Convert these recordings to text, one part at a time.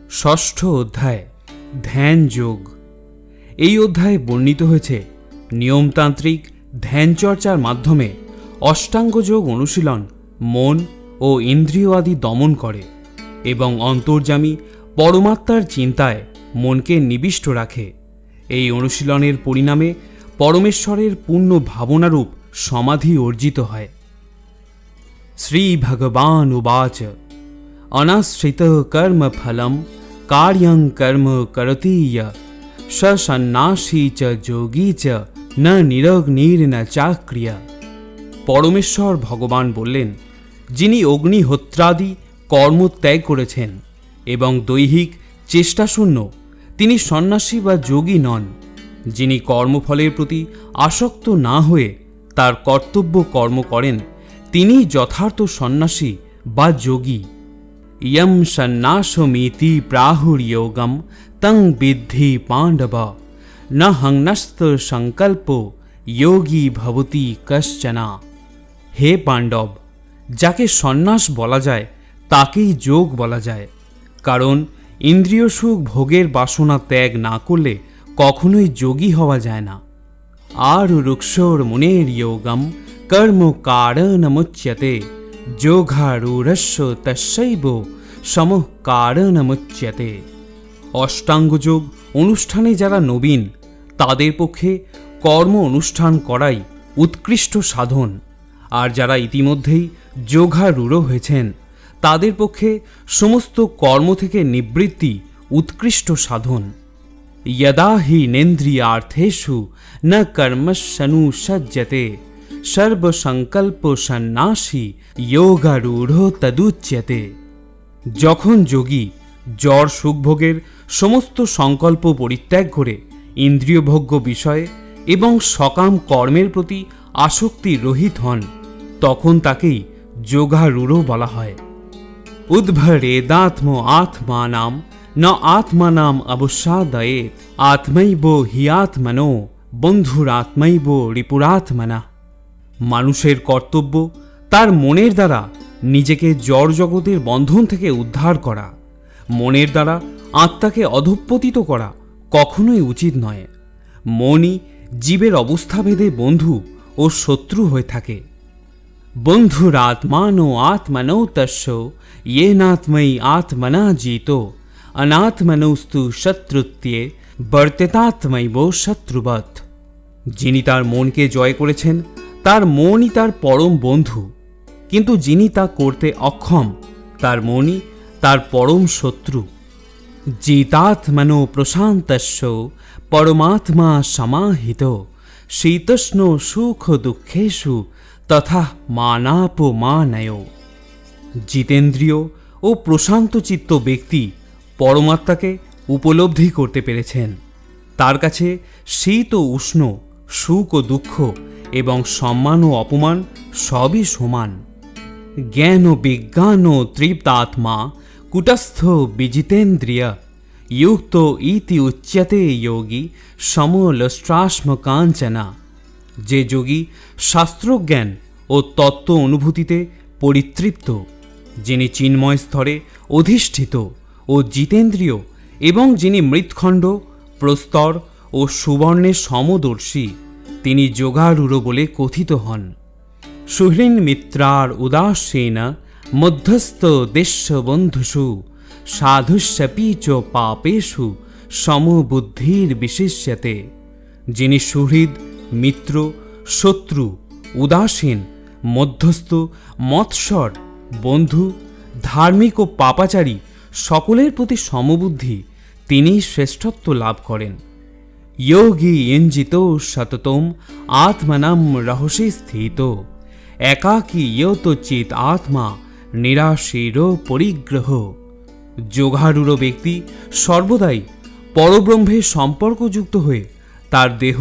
ষষ্ঠ অধ্যায় ধ্যান যোগ। এই অধ্যায়ে বর্ণিত হয়েছে নিয়মতান্ত্রিক ধ্যান চর্চার মাধ্যমে অষ্টাঙ্গ যোগ অনুশীলন মন ও ইন্দ্রিয় আদি দমন করে এবং অন্তর্যামী পরমাত্মার চিন্তায় মনকে নিবিষ্ট রাখে। এই অনুশীলনের পরিণামে পরমেশ্বরের পূর্ণ ভাবনারূপ সমাধি অর্জিত হয়। শ্রী ভগবান উবাচ অনাশ্রিত কর্ম ফলম কার্যং কর্ম করতি স সন্ন্যাসী চ যোগী চ ন নিরগ্নির ন চাক্রিয়া। পরমেশ্বর ভগবান বললেন, যিনি অগ্নিহোত্রাদি কর্ম ত্যাগ করেছেন এবং দৈহিক চেষ্টাশূন্য, তিনি সন্ন্যাসী বা যোগী নন। যিনি কর্মফলের প্রতি আসক্ত না হয়ে তার কর্তব্য কর্ম করেন, তিনি যথার্থ সন্ন্যাসী বা যোগী। ইয়ম সন্ন্যাসমিতি প্রাহুর্যোগম তং বিদ্ধি পাণ্ডব ন হংনস্ত সংকল্প যোগী ভবতি কশ্চনা। হে পাণ্ডব, যাকে সন্ন্যাস বলা যায় তাকেই যোগ বলা যায়, কারণ ইন্দ্রিয় সুখ ভোগের বাসনা ত্যাগ না করলে কখনোই যোগী হওয়া যায় না। আর রুক্ষর মুনের যোগম কর্ম কারণমুচ্যতে যোগারূঢ়স্য তস্যৈব সমঃ কারণমুচ্যতে। অষ্টাঙ্গযোগ অনুষ্ঠানে যারা নবীন, তাদের পক্ষে কর্ম অনুষ্ঠান করাই উৎকৃষ্ট সাধন, আর যারা ইতিমধ্যেই যোগারূঢ় হয়েছেন, তাদের পক্ষে সমস্ত কর্ম থেকে নিবৃত্তি উৎকৃষ্ট সাধন। यदा हि नेन्द्रियार्थेषु न कर्मस्सनुसज्जते सर्वसंकल्प सन्नासी योगारूढ़ो तदुच्यते। যখন যোগী জড় সুখভোগের সমস্ত সংকল্প পরিত্যাগ করে ইন্দ্রিয়ভোগ্য বিষয়ে এবং সকাম কর্মের প্রতি আসক্তি রহিত হন, তখন তাকেই যোগারূঢ় বলা হয়। উদ্ভরেদাত্ম আত্মানাম ন আত্মানাম অবসাদয়ে আত্মৈব হি আত্মনো বন্ধুরাত্মৈব রিপুরাত্মনা। মানুষের কর্তব্য তার মনের দ্বারা নিজেকে জড় জগতের বন্ধন থেকে উদ্ধার করা। মনের দ্বারা আত্মাকে অধঃপতিত করা কখনোই উচিত নয়। মনই জীবের অবস্থাভেদে বন্ধু ও শত্রু হয়ে থাকে। বন্ধুরাত্মানো আত্মনো তস্য येनात्मैव आत्मना जीतो अनात्मनोस्तु शत्रुत्वे बर्तेतात्मैव शत्रुवत्। যিনি তার মনকে জয় করেছেন, তার মনই তার পরম বন্ধু, কিন্তু যিনি তা করতে অক্ষম, তার মনই তার পরম শত্রু। জিতাত্মনো প্রশান্তস্য পরমাত্মা সমাহিত শীতোষ্ণ সুখ দুঃখেষু তথা মানাপমানয়। জিতেন্দ্রিয় ও প্রশান্তচিত্ত ব্যক্তি পরমাত্মাকে উপলব্ধি করতে পেরেছেন। তার কাছে শীত ও উষ্ণ, সুখ ও দুঃখ এবং সম্মান ও অপমান সবই সমান। জ্ঞান ও বিজ্ঞান ও তৃপ্তাত্মা কুটস্থ বিজিতেন্দ্রিয় युक्त ইতি উচ্যতে যোগী সমলস্ট্রাস্ম কাঞ্চনা। যে যোগী শাস্ত্রজ্ঞান ও তত্ত্ব অনুভূতিতে পরিতৃপ্ত, যিনি চিন্ময় স্তরে অধিষ্ঠিত ও জিতেন্দ্রিয় এবং যিনি মৃৎখণ্ড, প্রস্তর ও সুবর্ণের সমদর্শী, তিনি যোগারূঢ় বলে কথিত হন। সুহৃন মিত্রার উদাসীন মধ্যস্থ দেশবন্ধুষু সাধুষ্যপি চ পাপেষু সমবুদ্ধির বিশেষ্যতে। যিনি সুহৃদ, মিত্র, শত্রু, উদাসীন, মধ্যস্থ, মৎসর, বন্ধু, ধার্মিক ও পাপাচারী সকলের প্রতি সমবুদ্ধি, তিনি শ্রেষ্ঠত্ব লাভ করেন। যোগী ইঞ্জিত সততম আত্মনাম রহস্যে স্থিত একাকী ইয়ত চিত আত্মা নিরাশীর পরিগ্রহ। যোগারূঢ় ব্যক্তি সর্বদাই পরব্রহ্মের সম্পর্কযুক্ত হয়ে তার দেহ,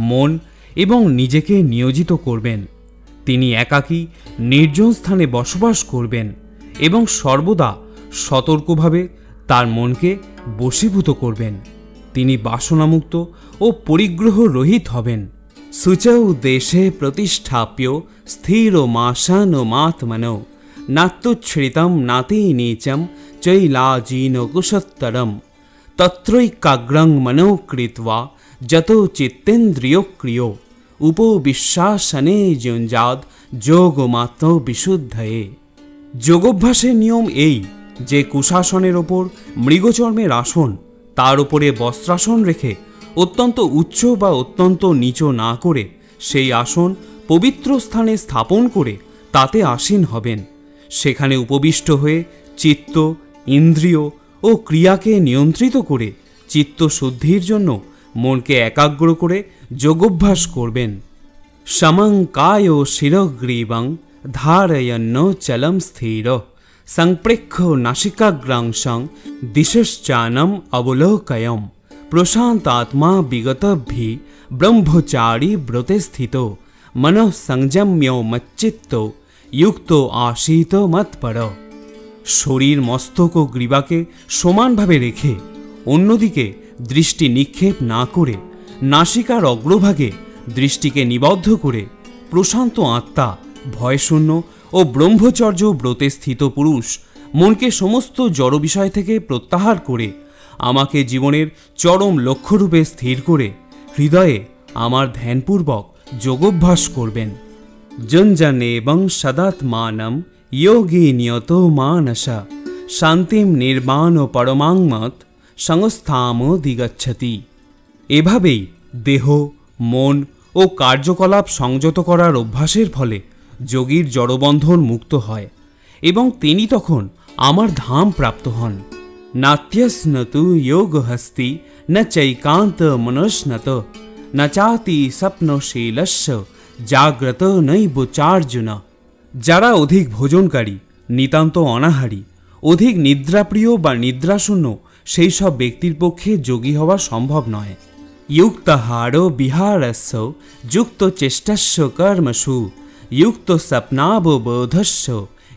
মন এবং নিজেকে নিয়োজিত করবেন। তিনি একাকী নির্জন স্থানে বসবাস করবেন এবং সর্বদা সতর্কভাবে তার মনকে বশীভূত করবেন। তিনি বাসনামুক্ত ও পরিগ্রহ রহিত হবেন। শুচৌ দেশে প্রতিষ্ঠাপ্য স্থির মাসান মাত্মনো নাত্যুচ্ছ্রিতম নাতি নীচম চৈলাজিন কুশোত্তরম তত্রৈকাগ্রং মনো কৃত্বা যতো চিত্তেন্দ্রিয় ক্রিয় উপবিশ্বাসনে যুঞ্জাদ যোগমাত্র বিশুদ্ধয়ে। যোগাভ্যাসের নিয়ম এই যে কুশাসনের ওপর মৃগচর্মের আসন, তার উপরে বস্ত্রাসন রেখে অত্যন্ত উচ্চ বা অত্যন্ত নিচ না করে সেই আসন পবিত্র স্থানে স্থাপন করে তাতে আসীন হবেন। সেখানে উপবিষ্ট হয়ে চিত্ত, ইন্দ্রিয় ও ক্রিয়াকে নিয়ন্ত্রিত করে চিত্তশুদ্ধির জন্য মনকে একাগ্র করে যোগাভ্যাস করবেন। সমং কায় শিরগ্রীবং ধারয়ন্ন চলম স্থির সংপ্রেক্ষ নাসিকাগ্রাংশং দিশশ্চানম অবলোকয়ম প্রশান্তাত্মা বিগতভি ব্রহ্মচারী ব্রতে স্থিত মনঃ সংযম্য মচ্চিত্ত যুক্ত আশীত মৎপর। শরীর, মস্তক ও গ্রীবাকে সমানভাবে রেখে অন্যদিকে দৃষ্টি নিক্ষেপ না করে নাসিকার অগ্রভাগে দৃষ্টিকে নিবদ্ধ করে প্রশান্ত আত্মা, ভয়শূন্য ও ব্রহ্মচর্য ব্রতে স্থিত পুরুষ মনকে সমস্ত জড় বিষয় থেকে প্রত্যাহার করে আমাকে জীবনের চরম লক্ষ্যরূপে স্থির করে হৃদয়ে আমার ধ্যানপূর্বক যোগাভ্যাস করবেন। জঞ্জনেবং সদাত্মানম যোগী নিয়ত মানসা শান্তিম নির্বাণ পরমাংমত সংস্থামোদিগচ্ছতি। এভাবেই দেহ, মন ও কার্যকলাপ সংযত করার অভ্যাসের ফলে যোগীর জড়বন্ধন মুক্ত হয় এবং তিনি তখন আমার ধাম প্রাপ্ত হন। নাত্যস্নতু যোগহস্তি ন চৈকান্ত মনস্নত ন চাতি স্বপ্নশীলস্য জাগ্রত নৈবচার্জুন। যারা অধিক ভোজনকারী, নিতান্ত অনাহারী, অধিক নিদ্রাপ্রিয় বা নিদ্রাশূন্য, সেই সব ব্যক্তির পক্ষে যোগী হওয়া সম্ভব নয়। युक्ताहार विहारस्य युक्त चेष्टस्य कर्मसु युक्त स्वप्नावबोधस्य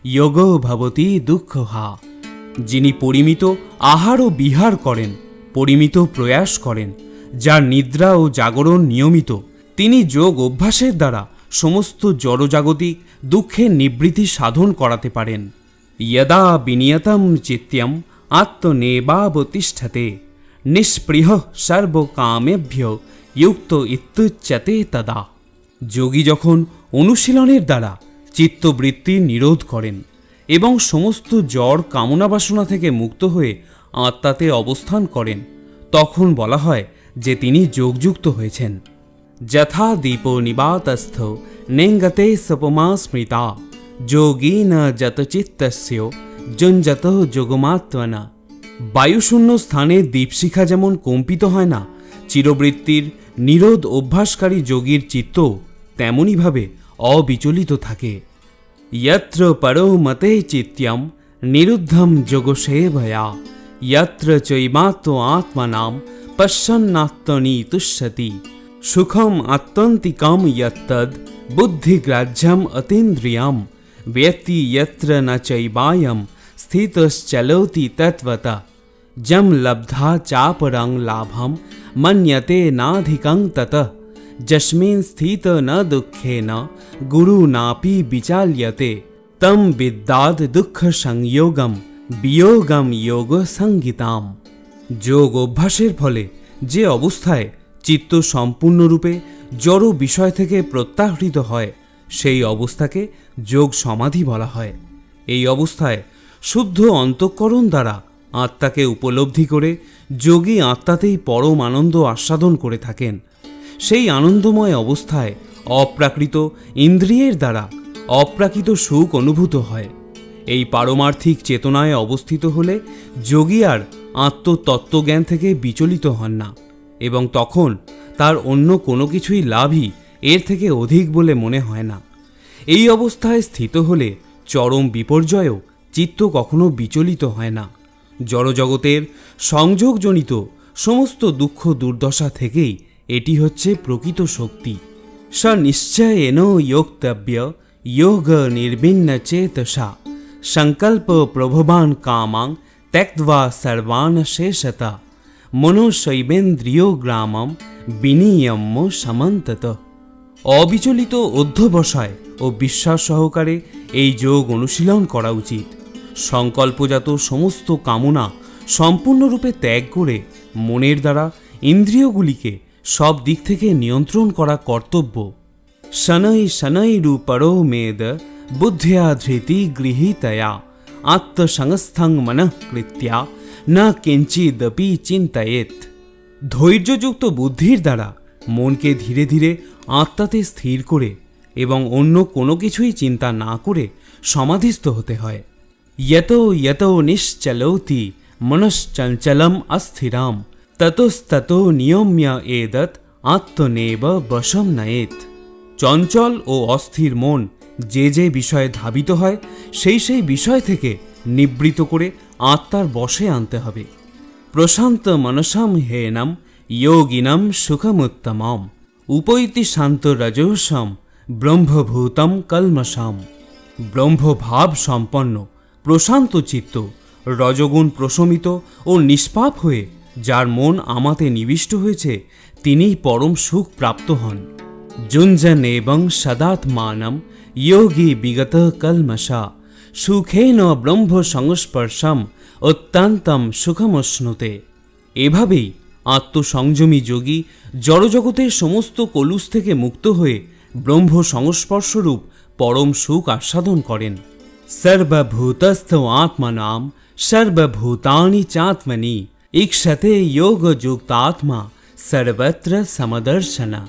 योगो भवति दुःखहा। যিনি পরিমিত আহার ও বিহার করেন, পরিমিত প্রয়াস করেন, যার নিদ্রা ও জাগরণ নিয়মিত, তিনি যোগ অভ্যাসের দ্বারা সমস্ত জড়জাগতিক দুঃখের নিবৃত্তি সাধন করাতে পারেন। यदा विनियतं चित्तम् आत्मनेवावतिष्ठते निष्पृह सर्वकामेभ्यो युक्त इत्युच्यते तदा। যোগী যখন অনুশীলনের দ্বারা চিত্তবৃত্তির নিরোধ করেন এবং সমস্ত জড় কামনা বাসনা থেকে মুক্ত হয়ে আত্মাতে অবস্থান করেন, তখন বলা হয় যে তিনি যোগযুক্ত হয়েছেন। যথা দীপো নিবাতস্থ নেঙ্গতে সপমা স্মৃতা যোগী ন যতচিত্তস্য যুঞ্জত যোগমাত্মনা। বায়ুশূন্য স্থানে দীপশিখা যেমন কম্পিত হয় না, চিরবৃত্তির নিরোধ অভ্যাসকারী যোগীর চিত্ত তেমনিভাবে অবিচলিত থাকে। यत्र परो मते चित्यं निरुद्धं जोगसेवया यत्र चैमात्म आत्मनां पश्यन्नात्मनि तुष्यति सुखम आत्यन्तिकं यत्तद् बुद्धिग्राह्यम् अतीन्द्रियं व्यक्ति यत्र न चैवायं स्थितश्चलोति तत्त्वतः जं लब्धा चापरं लाभं मन्यते नाधिकं ततः जस्मिन् स्थित न दुःखेन गुरुनापि विचाल्यते तं विद्याद् दुःख संयोगम বিয়োগম যোগ সংগীতাম। যোগ অভ্যাসের ফলে যে অবস্থায় চিত্ত সম্পূর্ণরূপে জড় বিষয় থেকে প্রত্যাহৃত হয়, সেই অবস্থাকে যোগ সমাধি বলা হয়। এই অবস্থায় শুদ্ধ অন্তঃকরণ দ্বারা আত্মাকে উপলব্ধি করে যোগী আত্মাতেই পরম আনন্দ আস্বাদন করে থাকেন। সেই আনন্দময় অবস্থায় অপ্রাকৃত ইন্দ্রিয়ের দ্বারা অপ্রাকৃত সুখ অনুভূত হয়। এই পারমার্থিক চেতনায় অবস্থিত হলে যোগী আর আত্মতত্ত্বজ্ঞান থেকে বিচলিত হন না এবং তখন তার অন্য কোনো কিছুই লাভই এর থেকে অধিক বলে মনে হয় না। এই অবস্থায় স্থিত হলে চরম বিপর্যয়েও চিত্ত কখনো বিচলিত হয় না। জড়জগতের সংযোগজনিত সমস্ত দুঃখ দুর্দশা থেকেই এটি হচ্ছে প্রকৃত শক্তি। স নিশ্চয়েন যোক্তব্য যোগ নির্বিন্ন চেতসা সংকল্প প্রভবান কামাং ত্যক্ত্বা সর্বান শেষতা মনোশৈবেন্দ্রিয় গ্রামম বিনিয়ম্য সমন্তত। অবিচলিত অধ্যবসায় ও বিশ্বাস সহকারে এই যোগ অনুশীলন করা উচিত। সংকল্পজাত সমস্ত কামনা সম্পূর্ণরূপে ত্যাগ করে মনের দ্বারা ইন্দ্রিয়গুলিকে সব দিক থেকে নিয়ন্ত্রণ করা কর্তব্য। শनै শনৈরূপরো মেদ বুদ্ধ্যা ধৃতি গৃহীতয়া আত্মসংস্থং মনঃ কৃত্যা না কিঞ্চিদপি চিন্তয়েত। ধৈর্যযুক্ত বুদ্ধির দ্বারা মনকে ধীরে ধীরে আত্মাতে স্থির করে এবং অন্য কোনো কিছুই চিন্তা না করে সমাধিস্থ হতে হয়। यतो यतो निश्चलौति मनश्चञ्चलम् अस्थिराम ततस्ततो नियम्य एदत् आत्मनेव वशम नयेत। চঞ্চল ও অস্থির মন যে যে বিষয়ে ধাবিত হয় সেই সেই বিষয় থেকে নিবৃত করে আত্মার বশে আনতে হবে। প্রশান্ত মনসাম হেনম যোগিনম সুখমুত্তমম উপৈতি শান্ত রজোষম ব্রহ্মভূতম কলমসাম। ব্রহ্মভাব সম্পন্ন প্রশান্ত চিত্ত রজগুণ প্রশমিত ও নিষ্পাপ হয়ে যার মন আমাতে নিবিষ্ট হয়েছে তিনিই পরম সুখ প্রাপ্ত হন। যুঞ্জন এবং সদাত্মানম যোগী বিগত কলমশা সুখেন ব্রহ্ম সংস্পর্শম অত্যন্তম সুখমশ্নুতে। এভাবেই আত্মসংযমী যোগী জড়জগতের সমস্ত কলুষ থেকে মুক্ত হয়ে ব্রহ্ম সংস্পর্শরূপ পরম সুখ আস্বাদন করেন। সর্বভূতস্থ আত্মনাম সর্বভূতানি চাত্মনি ইক্ষতে যোগযুক্তাত্মা সর্বত্র সমদর্শনা।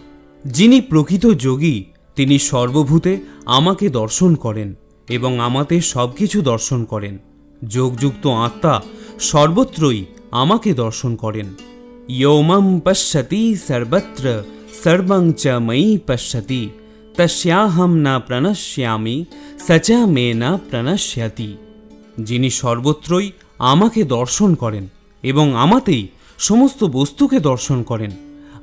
যিনি প্রকৃত যোগী তিনি সর্বভূতে আমাকে দর্শন করেন এবং আমাতে সবকিছু দর্শন করেন। যোগযুক্ত আত্মা সর্বত্রই আমাকে দর্শন করেন। ইয়ৌমম পশ্যতি সর্বত্র সর্বং চ ময়ি পশ্যতি তস্যাহম না প্রণশ্যামি সচ মে না প্রণশ্যতি। যিনি সর্বত্রই আমাকে দর্শন করেন এবং আমাতেই সমস্ত বস্তুকে দর্শন করেন,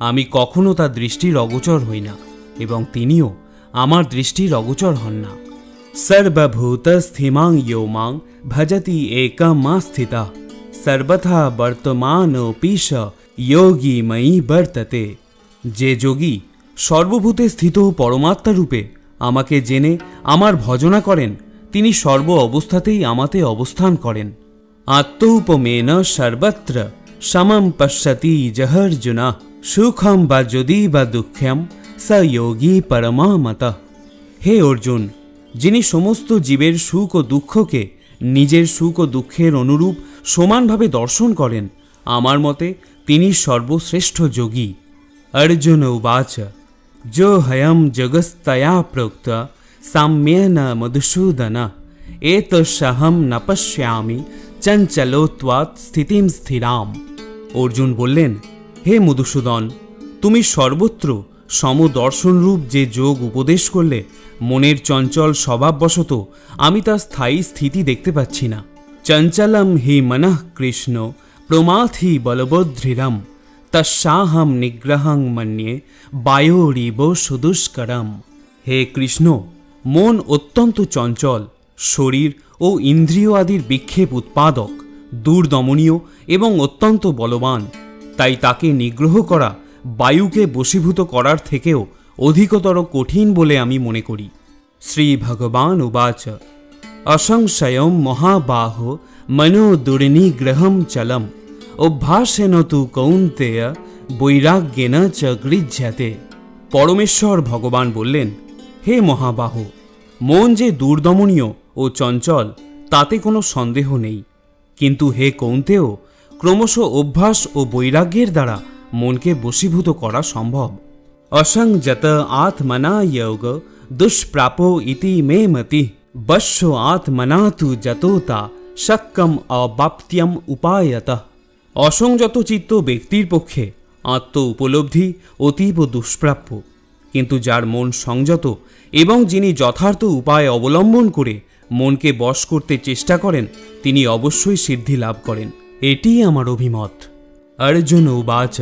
আমি কখনো তার দৃষ্টির অগোচর হই না এবং তিনিও আমার দৃষ্টির অগোচর হন না। সর্বভূতস্থিমাং ইয়ো মাং ভজতি একমাস্থিতঃ সর্বথা বর্তমানোপীশ যোগী ময়ি বর্ততে। যে যোগী সর্বভূতে স্থিত পরমাত্মা রূপে আমাকে জেনে আমার ভজনা করেন তিনি সর্ব অবস্থাতেই আমাতে অবস্থান করেন। আত্মৌপমেন সর্বত্র সমম পশ্যতি জহর্জুনা সুখম বা যদি বা দুঃখম স যোগী পরমামতঃ। হে অর্জুন, যিনি সমস্ত জীবের সুখ ও দুঃখকে নিজের সুখ ও দুঃখের অনুরূপ সমানভাবে দর্শন করেন আমার মতে তিনি সর্বশ্রেষ্ঠ যোগী। অর্জুন উবাচ जो हयम जगस्तया प्रोक्त साम्येन मधुसूदन एतस्सहम न पश्यामि चंचलोत्वात् स्थितिम स्थिराम। অর্জুন বললেন, হে মধুসূদন, তুমি সর্বত্র সমদর্শনরূপ যে যোগ উপদেশ করলে মনের চঞ্চল স্বভাববশত আমি তার স্থায়ী স্থিতি দেখতে পাচ্ছি না। চঞ্চলম হি মনঃ কৃষ্ণ প্রমাথি বলবদ্ধিরম তস্যাহম নিগ্রহং মন্যে বায়োরিব সুদুষ্করম। হে কৃষ্ণ, মন অত্যন্ত চঞ্চল, শরীর ও ইন্দ্রিয় আদির বিক্ষেপ উৎপাদক, দুর্দমনীয় এবং অত্যন্ত বলবান। তাই তাকে নিগ্রহ করা বায়ুকে বশীভূত করার থেকেও অধিকতর কঠিন বলে আমি মনে করি। শ্রী ভগবান উবাচ অসংশয়ম মহাবাহো মনো দুর্নিগ্রহম চলম অভ্যাসেন তু কৌন্তেয় বৈরাগ্যেন চ গৃহ্যতে। পরমেশ্বর ভগবান বললেন, হে মহাবাহ, মন যে দুর্দমনীয় ও চঞ্চল তাতে কোনো সন্দেহ নেই, কিন্তু হে কৌন্তেয়, ক্রমশ অভ্যাস ও বৈরাগ্যের দ্বারা মনকে বশীভূত করা সম্ভব। অসংযত আত্মনা যোগ দুষ্প্রাপো ইতি মে মতি বশ্য আত্মনা তু যতোতা শক্যম অবাপ্ত্যম উপায়তঃ। অসংযত চিত্ত ব্যক্তির পক্ষে আত্ম উপলব্ধি অতীব দুষ্প্রাপ্য, কিন্তু যার মন সংযত এবং যিনি যথার্থ উপায় অবলম্বন করে মনকে বশ করতে চেষ্টা করেন তিনি অবশ্যই সিদ্ধি লাভ করেন। এটি আমার অভিমত। অর্জুন উবাচ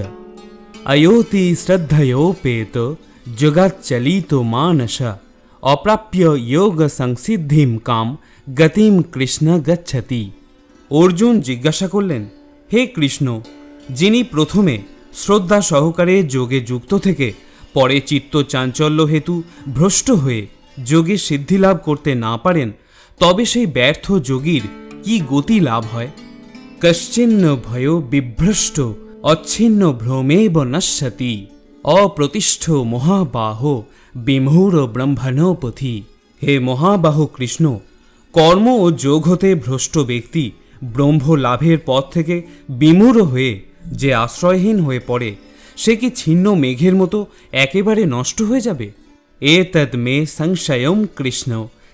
অয়োতি শ্রদ্ধয়োপেত জগাচ্চলিত মানস অপ্রাপ্য যোগ সংসিদ্ধিম কাম গতিম কৃষ্ণ গচ্ছতি। অর্জুন জিজ্ঞাসা করলেন, হে কৃষ্ণ, যিনি প্রথমে শ্রদ্ধা সহকারে যোগে যুক্ত থেকে পরে চিত্ত চাঞ্চল্য হেতু ভ্রষ্ট হয়ে যোগে সিদ্ধিলাভ করতে না পারেন, তবে সেই ব্যর্থ যোগীর কি গতি লাভ হয়। কশ্চিন্ন ভয়ো বিভ্রষ্ট অচ্ছিন্ন ভ্রমেব নশ্যতি অপ্রতিষ্ঠ মহাবাহ বিমূঢ় ব্রহ্মণোপথি। হে মহাবাহ কৃষ্ণ, কর্ম ও যোগ হতে ভ্রষ্ট ব্যক্তি ব্রহ্ম লাভের পথ থেকে বিমূঢ় হয়ে যে আশ্রয়হীন হয়ে পড়ে, সে কি ছিন্ন মেঘের মতো একেবারে নষ্ট হয়ে যাবে? এতদ মে সংশয়ম কৃষ্ণ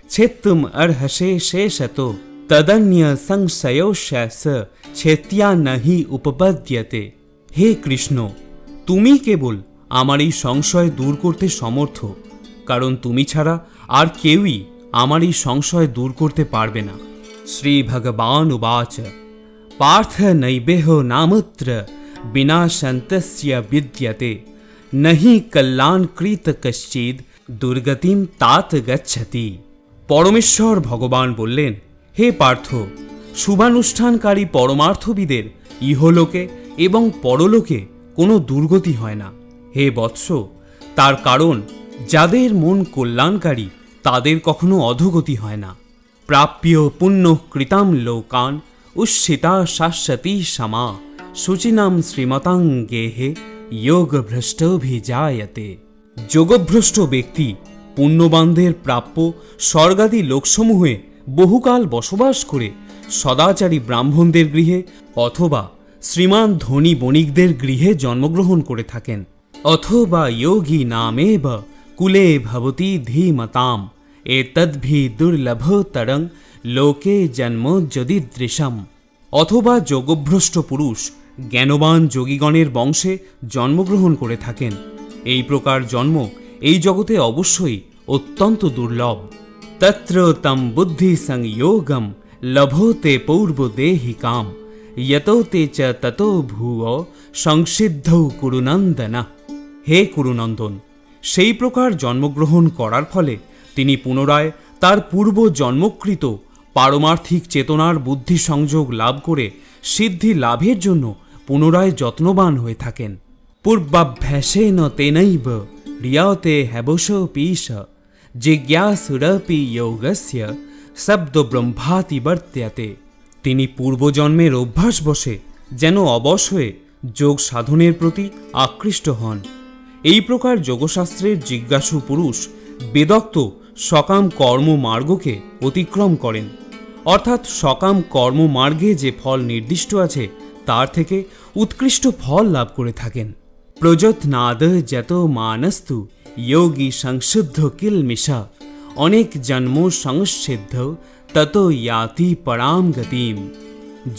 ছেত্তুম অর্হসে শেষত তদন্য সংশয়োশ্যাস ছেত্যা নহি উপপদ্যতে। হে কৃষ্ণ, তুমি কেবল আমার এই সংশয় দূর করতে সমর্থ, কারণ তুমি ছাড়া আর কেউই আমার এই সংশয় দূর করতে পারবে না। শ্রী ভগবান উবাচ পার্থ নৈবেহ নামুত্র বিনাশন্তস্য বিদ্যতে নহি কল্যাণকৃত কশ্চিদ দুর্গতিম তাত গচ্ছতি। পরমেশ্বর ভগবান বললেন, হে পার্থ, শুভানুষ্ঠানকারী পরমার্থবিদের ইহলোকে এবং পরলোকে কোনো দুর্গতি হয় না। হে বৎস, তার কারণ যাদের মন কল্যাণকারী তাদের কখনো অধোগতি হয় না। প্রাপ্য পুণ্য কৃতাম লোকান উচ্ছিতা শাশ্বতী সমা শুচিনাম শ্রীমতাং গেহে যোগভ্রষ্টভিজায়তে। যোগভ্রষ্ট ব্যক্তি পুণ্যবানদের প্রাপ্য স্বর্গাদি লোকসমূহে বহুকাল বসবাস করে সদাচারী ব্রাহ্মণদের গৃহে অথবা শ্রীমান ধনী বণিকদের গৃহে জন্মগ্রহণ করে থাকেন। অথবা যোগী নামেব কুলে ভবতি ধীমতাম এতদ্ভি দুর্লভতরং লোকে জন্ম যদিদৃশম। অথবা যোগভ্রষ্ট পুরুষ জ্ঞানবান যোগীগণের বংশে জন্মগ্রহণ করে থাকেন। এই প্রকার জন্ম এই জগতে অবশ্যই অত্যন্ত দুর্লভ। তত্র তম বুদ্ধি সংযোগম লভোতে পূর্বদেহিকাম যতোতে চ ততো ভুব সংসিদ্ধৌ কুরুনন্দন। হে কুরুনন্দন, সেই প্রকার জন্মগ্রহণ করার ফলে তিনি পুনরায় তার পূর্ব জন্মকৃত পারমার্থিক চেতনার বুদ্ধি সংযোগ লাভ করে সিদ্ধি লাভের জন্য পুনরায় যত্নবান হয়ে থাকেন। পূর্বাভ্যাসেন তেনৈব রিয়তে হ্যবশোপীশ জিজ্ঞাসুরপি যোগস্য শব্দ ব্রহ্মাতি বর্ত্যতে। তিনি পূর্বজন্মের অভ্যাস বশে যেন অবশ হয়ে যোগ সাধনের প্রতি আকৃষ্ট হন। এই প্রকার যোগশাস্ত্রের জিজ্ঞাসু পুরুষ বেদোক্ত সকাম কর্মমার্গকে অতিক্রম করেন, অর্থাৎ সকাম কর্মমার্গে যে ফল নির্দিষ্ট আছে তার থেকে উৎকৃষ্ট ফল লাভ করে থাকেন। প্রযত্নাদ যত মানস্তু যোগী সংশুদ্ধ কিলমিষা অনেক জন্ম সংসিদ্ধ তত ইয়াতি পরাম গতিম।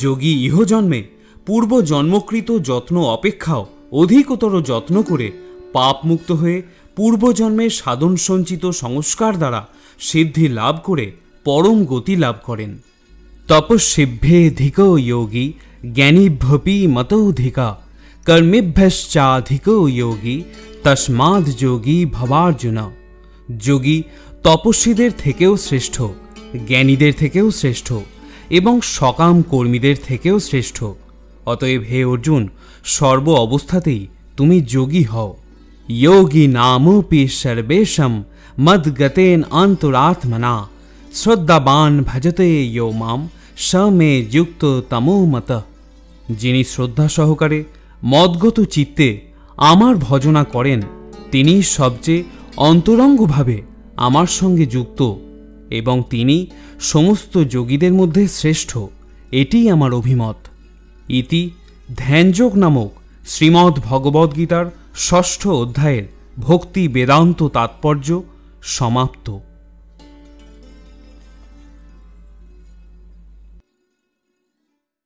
যোগী ইহজন্মে পূর্ব জন্মকৃত যত্ন অপেক্ষাও অধিকতর যত্ন করে পাপমুক্ত হয়ে পূর্বজন্মের সাধন সঞ্চিত সংস্কার দ্বারা সিদ্ধি লাভ করে পরম গতি লাভ করেন। তপস্বিভ্যেধিক যোগী জ্ঞানীভ্যপি মতোধিকা কর্মেভ্যশ্চাধিক যোগী তস্মাদ যোগী ভবার্জুন। যোগী তপস্বীদের থেকেও শ্রেষ্ঠ, জ্ঞানীদের থেকেও শ্রেষ্ঠ এবং সকাম কর্মীদের থেকেও শ্রেষ্ঠ। অতএব হে অর্জুন, সর্ব অবস্থাতেই তুমি যোগী হও। যোগী নামোপি সর্বেশম মদ্গতেন অন্তরাত্মনা শ্রদ্ধাবান ভজতে ইয়ো মাম স মে যুক্ত তমো মত। যিনি শ্রদ্ধা সহকারে মদগত চিত্তে আমার ভজনা করেন তিনি সবচেয়ে অন্তরঙ্গভাবে আমার সঙ্গে যুক্ত এবং তিনি সমস্ত যোগীদের মধ্যে শ্রেষ্ঠ, এটিই আমার অভিমত। ইতি ধ্যানযোগ নামক শ্রীমদ্ ভগবদ্গীতার ষষ্ঠ অধ্যায়ের ভক্তি বেদান্ত তাৎপর্য সমাপ্ত।